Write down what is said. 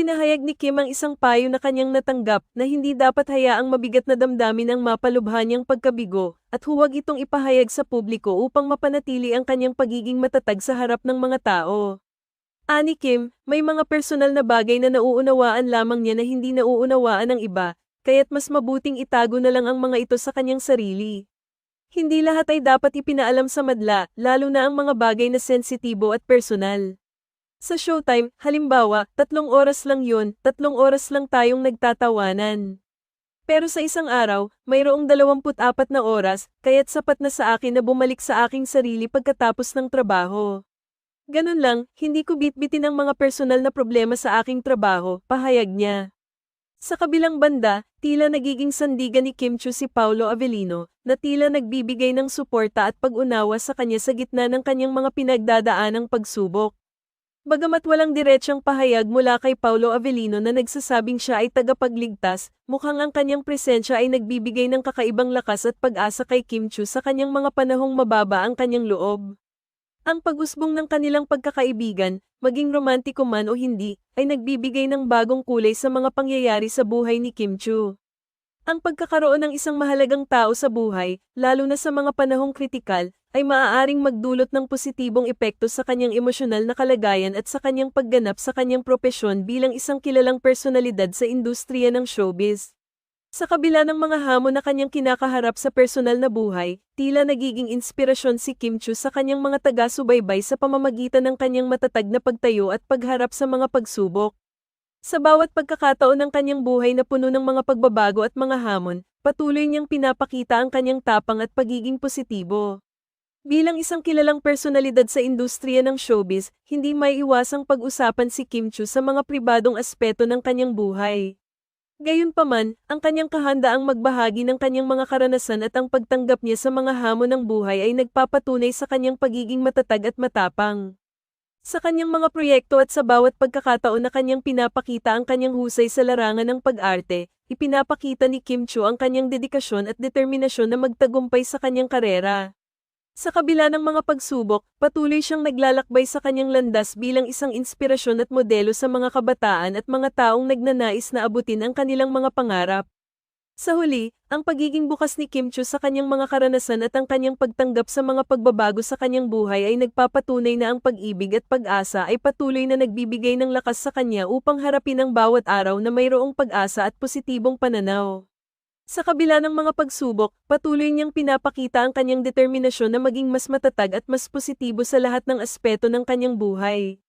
Ipinahayag ni Kim ang isang payo na kanyang natanggap na hindi dapat hayaang mabigat na damdamin ang mapalubha niyang pagkabigo, at huwag itong ipahayag sa publiko upang mapanatili ang kanyang pagiging matatag sa harap ng mga tao. Ani Kim, may mga personal na bagay na nauunawaan lamang niya na hindi nauunawaan ng iba, kaya't mas mabuting itago na lang ang mga ito sa kanyang sarili. Hindi lahat ay dapat ipinaalam sa madla, lalo na ang mga bagay na sensitibo at personal. Sa showtime, halimbawa, 3 oras lang yun, 3 oras lang tayong nagtatawanan. Pero sa isang araw, mayroong 24 na oras, kaya't sapat na sa akin na bumalik sa aking sarili pagkatapos ng trabaho. Ganun lang, hindi ko bitbitin ang mga personal na problema sa aking trabaho, pahayag niya. Sa kabilang banda, tila nagiging sandigan ni Kim Chiu si Paolo Avellino, na tila nagbibigay ng suporta at pag-unawa sa kanya sa gitna ng kanyang mga pinagdadaanang pagsubok. Bagamat walang diretsyang pahayag mula kay Paolo Avellino na nagsasabing siya ay tagapagligtas, mukhang ang kanyang presensya ay nagbibigay ng kakaibang lakas at pag-asa kay Kim Chiu sa kanyang mga panahong mababa ang kanyang loob. Ang pag-usbong ng kanilang pagkakaibigan, maging romantiko man o hindi, ay nagbibigay ng bagong kulay sa mga pangyayari sa buhay ni Kim Chiu. Ang pagkakaroon ng isang mahalagang tao sa buhay, lalo na sa mga panahong kritikal, ay maaaring magdulot ng positibong epekto sa kanyang emosyonal na kalagayan at sa kanyang pagganap sa kanyang propesyon bilang isang kilalang personalidad sa industriya ng showbiz. Sa kabila ng mga hamon na kanyang kinakaharap sa personal na buhay, tila nagiging inspirasyon si Kim Chiu sa kanyang mga taga-subaybay sa pamamagitan ng kanyang matatag na pagtayo at pagharap sa mga pagsubok. Sa bawat pagkakataon ng kanyang buhay na puno ng mga pagbabago at mga hamon, patuloy niyang pinapakita ang kanyang tapang at pagiging positibo. Bilang isang kilalang personalidad sa industriya ng showbiz, hindi maiiwasang pag-usapan si Kim Chiu sa mga pribadong aspeto ng kanyang buhay. Gayunpaman, ang kanyang kahandaang magbahagi ng kanyang mga karanasan at ang pagtanggap niya sa mga hamon ng buhay ay nagpapatunay sa kanyang pagiging matatag at matapang. Sa kanyang mga proyekto at sa bawat pagkakataon na kanyang pinapakita ang kanyang husay sa larangan ng pag-arte, ipinapakita ni Kim Chiu ang kanyang dedikasyon at determinasyon na magtagumpay sa kanyang karera. Sa kabila ng mga pagsubok, patuloy siyang naglalakbay sa kanyang landas bilang isang inspirasyon at modelo sa mga kabataan at mga taong nagnanais na abutin ang kanilang mga pangarap. Sa huli, ang pagiging bukas ni Kim Chiu sa kanyang mga karanasan at ang kanyang pagtanggap sa mga pagbabago sa kanyang buhay ay nagpapatunay na ang pag-ibig at pag-asa ay patuloy na nagbibigay ng lakas sa kanya upang harapin ang bawat araw na mayroong pag-asa at positibong pananaw. Sa kabila ng mga pagsubok, patuloy niyang pinapakita ang kanyang determinasyon na maging mas matatag at mas positibo sa lahat ng aspeto ng kanyang buhay.